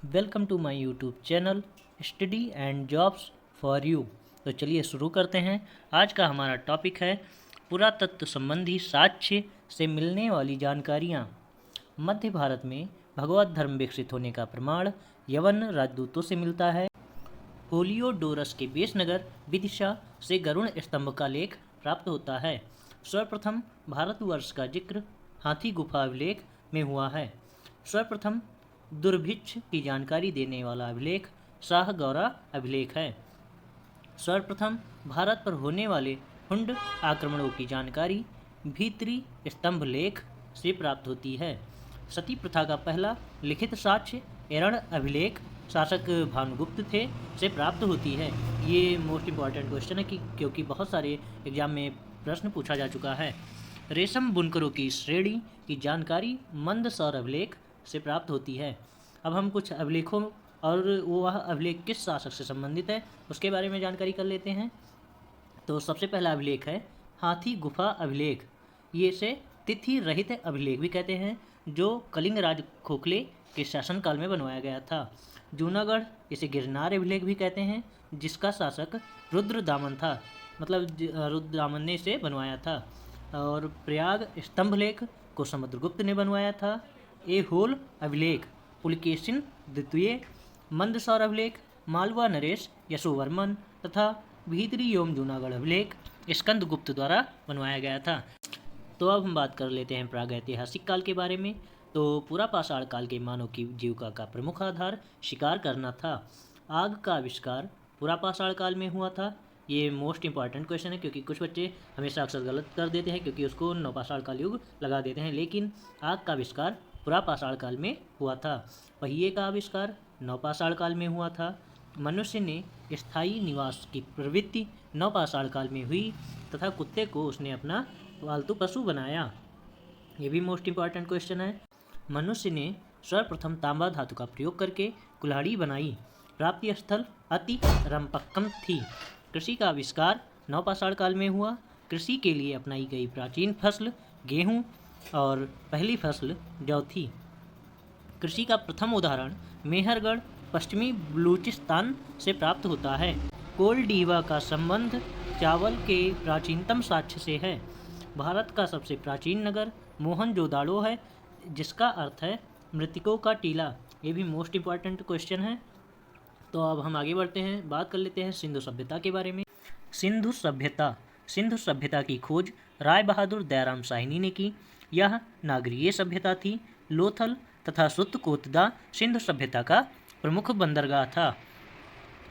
Welcome to my YouTube channel study and jobs for you. तो चलिए शुरू करते हैं। आज का हमारा टॉपिक है पुरातत्व संबंधी साक्ष्य से मिलने वाली जानकारियाँ। मध्य भारत में भगवत धर्म विकसित होने का प्रमाण यवन राजदूतों से मिलता है। होलियोडोरस के बेसनगर विदिशा से गरुड़ स्तंभ का लेख प्राप्त होता है। सर्वप्रथम भारतवर्ष का जिक्र हाथी गुफा अभिलेख में हुआ है। सर्वप्रथम दुर्भिक्ष की जानकारी देने वाला अभिलेख शाहगौरा अभिलेख है। सर्वप्रथम भारत पर होने हुंड हुंड आक्रमणों की जानकारी भीतरी स्तंभ लेख से प्राप्त होती है। सती प्रथा का पहला लिखित साक्ष्य एरण अभिलेख शासक भानुगुप्त थे से प्राप्त होती है। ये मोस्ट इम्पॉर्टेंट क्वेश्चन है क्योंकि बहुत सारे एग्जाम में प्रश्न पूछा जा चुका है। रेशम बुनकरों की श्रेणी की जानकारी मंदसौर अभिलेख से प्राप्त होती है। अब हम कुछ अभिलेखों और वह अभिलेख किस शासक से संबंधित है उसके बारे में जानकारी कर लेते हैं। तो सबसे पहला अभिलेख है हाथी गुफा अभिलेख। ये इसे तिथि रहित अभिलेख भी कहते हैं, जो कलिंग राज खोखले के शासनकाल में बनवाया गया था। जूनागढ़ इसे गिरनार अभिलेख भी कहते हैं, जिसका शासक रुद्रदामन था, मतलब रुद्रदामन ने इसे बनवाया था। और प्रयाग स्तंभलेख को समुद्रगुप्त ने बनवाया था। एहोल अभिलेख पुलकेशिन द्वितीय, मंदसौर अभिलेख मालवा नरेश यशोवर्मन तथा भीतरी योम जूनागढ़ अभिलेख स्कंदगुप्त द्वारा बनवाया गया था। तो अब हम बात कर लेते हैं प्रागैतिहासिक काल के बारे में। तो पूरा पाषाण काल के मानव की जीविका का प्रमुख आधार शिकार करना था। आग का आविष्कार पूरा पाषाण काल में हुआ था। ये मोस्ट इंपॉर्टेंट क्वेश्चन है क्योंकि कुछ बच्चे हमेशा अक्सर गलत कर देते हैं क्योंकि उसको नवपाषाण काल युग लगा देते हैं, लेकिन आग का आविष्कार पूरा पाषाण काल में हुआ था। पहिए का आविष्कार नवपाषाण काल में हुआ था। मनुष्य ने स्थायी निवास की प्रवृत्ति नवपाषाण काल में हुई तथा कुत्ते को उसने अपना पालतू पशु बनाया। ये भी मोस्ट इंपॉर्टेंट क्वेश्चन है। मनुष्य ने सर्वप्रथम तांबा धातु का प्रयोग करके कुल्हाड़ी बनाई। प्राप्ति स्थल अति रंपक्कम थी। कृषि का आविष्कार नवपाषाण काल में हुआ। कृषि के लिए अपनाई गई प्राचीन फसल गेहूँ और पहली फसल जौ थी। कृषि का प्रथम उदाहरण मेहरगढ़ पश्चिमी बलूचिस्तान से प्राप्त होता है। कोलडीवा का संबंध चावल के प्राचीनतम साक्ष्य से है। भारत का सबसे प्राचीन नगर मोहनजोदाड़ो है, जिसका अर्थ है मृतकों का टीला। ये भी मोस्ट इम्पॉर्टेंट क्वेश्चन है। तो अब हम आगे बढ़ते हैं, बात कर लेते हैं सिंधु सभ्यता के बारे में। सिंधु सभ्यता की खोज राय बहादुर दयाराम साहनी ने की। यह नागरीय सभ्यता थी। लोथल तथा सुत्तकोटदा सिंधु सभ्यता का प्रमुख बंदरगाह था।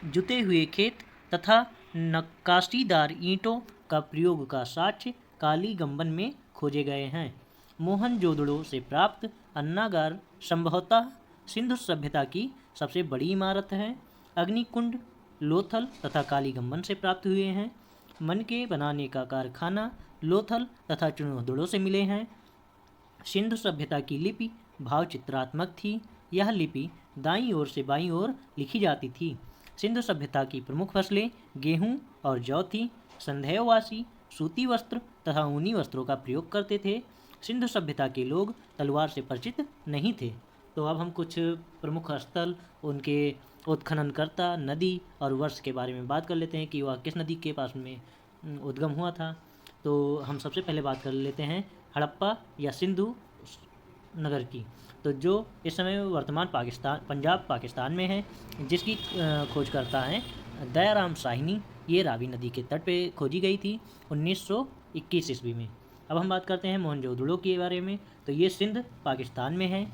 जुते हुए खेत तथा नक्काशीदार ईंटों का प्रयोग का साक्ष्य कालीगंबन में खोजे गए हैं। मोहनजोदड़ो से प्राप्त अन्नागार संभवतः सिंधु सभ्यता की सबसे बड़ी इमारत है। अग्निकुंड लोथल तथा कालीगंबन से प्राप्त हुए हैं। मनके बनाने का कारखाना लोथल तथा चुनौदड़ो से मिले हैं। सिंधु सभ्यता की लिपि भावचित्रात्मक थी। यह लिपि दाईं ओर से बाईं ओर लिखी जाती थी। सिंधु सभ्यता की प्रमुख फसलें गेहूँ और जौ थी। संदेहवासी सूती वस्त्र तथा ऊनी वस्त्रों का प्रयोग करते थे। सिंधु सभ्यता के लोग तलवार से परिचित नहीं थे। तो अब हम कुछ प्रमुख स्थल, उनके उत्खननकर्ता, नदी और वर्ष के बारे में बात कर लेते हैं कि वह किस नदी के पास में उद्गम हुआ था। तो हम सबसे पहले बात कर लेते हैं हड़प्पा या सिंधु नगर की, तो जो इस समय वर्तमान पंजाब पाकिस्तान में है, जिसकी खोज करता है दयाराम साहनी। ये रावी नदी के तट पे खोजी गई थी 1921 ईस्वी में। अब हम बात करते हैं मोहनजोदड़ो के बारे में। तो ये सिंध पाकिस्तान में है,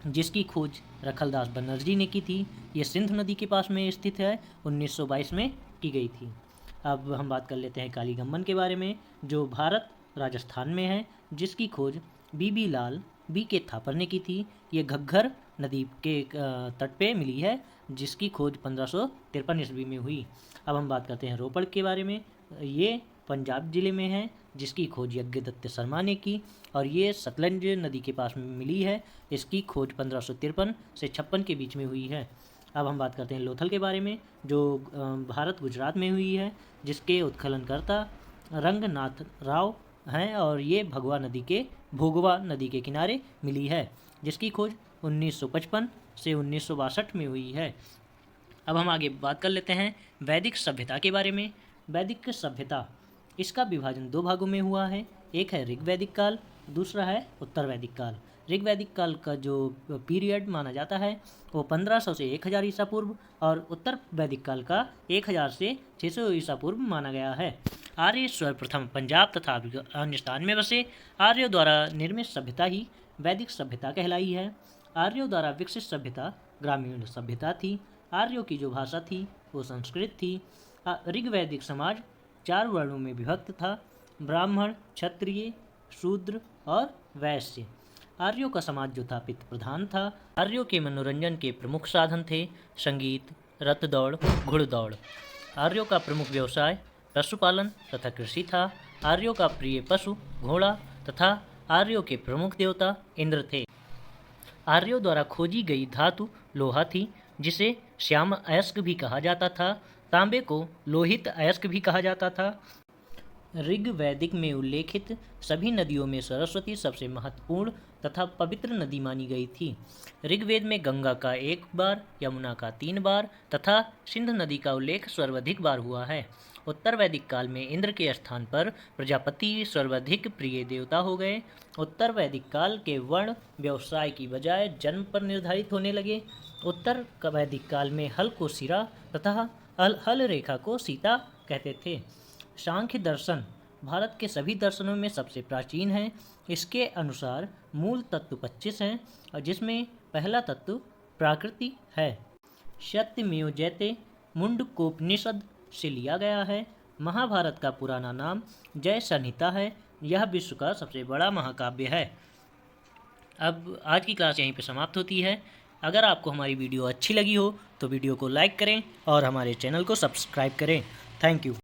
जिसकी खोज रखलदास बनर्जी ने की थी। ये सिंधु नदी के पास में स्थित है, 1922 में की गई थी। अब हम बात कर लेते हैं कालीगंबन के बारे में, जो भारत राजस्थान में है, जिसकी खोज बीबी लाल बी के थापर ने की थी। ये घग्घर नदी के तट पे मिली है, जिसकी खोज 1553 ईस्वी में हुई। अब हम बात करते हैं रोपड़ के बारे में। ये पंजाब ज़िले में है, जिसकी खोज यज्ञदत्त शर्मा ने की और ये सतलज नदी के पास में मिली है। इसकी खोज 1553 से 56 के बीच में हुई है। अब हम बात करते हैं लोथल के बारे में, जो भारत गुजरात में हुई है, जिसके उत्खननकर्ता रंगनाथ राव हैं और ये भोगवा नदी के किनारे मिली है, जिसकी खोज 1955 से 1962 में हुई है। अब हम आगे बात कर लेते हैं वैदिक सभ्यता के बारे में। वैदिक सभ्यता, इसका विभाजन दो भागों में हुआ है। एक है ऋग्वैदिक काल, दूसरा है उत्तर वैदिक काल। ऋग्वैदिक काल का जो पीरियड माना जाता है वो 1500 से 1000 ईसा पूर्व, और उत्तर वैदिक काल का 1000 से 600 ईसा पूर्व माना गया है। आर्य सर्वप्रथम पंजाब तथा अफगानिस्तान में बसे। आर्यों द्वारा निर्मित सभ्यता ही वैदिक सभ्यता कहलाई है। आर्यों द्वारा विकसित सभ्यता ग्रामीण सभ्यता थी। आर्यों की जो भाषा थी वो संस्कृत थी। ऋग्वैदिक समाज 4 वर्णों में विभक्त था: ब्राह्मण, क्षत्रिय, शूद्र और वैश्य। आर्यों का समाज जो था पितृ प्रधान था। आर्यों के मनोरंजन के प्रमुख साधन थे संगीत, रथ दौड़, घुड़दौड़। आर्यों का प्रमुख व्यवसाय पशुपालन तथा कृषि था। आर्यों का प्रिय पशु घोड़ा तथा आर्यों के प्रमुख देवता इंद्र थे। आर्यों द्वारा खोजी गई धातु लोहा थी, जिसे श्याम अयस्क भी कहा जाता था। तांबे को लोहित अयस्क भी कहा जाता था। ऋग्वैदिक में उल्लेखित सभी नदियों में सरस्वती सबसे महत्वपूर्ण तथा पवित्र नदी मानी गई थी। ऋग्वेद में गंगा का 1 बार, यमुना का 3 बार तथा सिंध नदी का उल्लेख सर्वाधिक बार हुआ है। उत्तर वैदिक काल में इंद्र के स्थान पर प्रजापति सर्वाधिक प्रिय देवता हो गए। उत्तर वैदिक काल के वर्ण व्यवसाय की बजाय जन्म पर निर्धारित होने लगे। उत्तर वैदिक काल में हल को सिरा तथा हल रेखा को सीता कहते थे। सांख्य दर्शन भारत के सभी दर्शनों में सबसे प्राचीन है। इसके अनुसार मूल तत्व 25 हैं, और जिसमें पहला तत्व प्रकृति है। सत्यमेव जयते मुंडकोपनिषद से लिया गया है। महाभारत का पुराना नाम जय संहिता है। यह विश्व का सबसे बड़ा महाकाव्य है। अब आज की क्लास यहीं पे समाप्त होती है। अगर आपको हमारी वीडियो अच्छी लगी हो तो वीडियो को लाइक करें और हमारे चैनल को सब्सक्राइब करें। Thank you.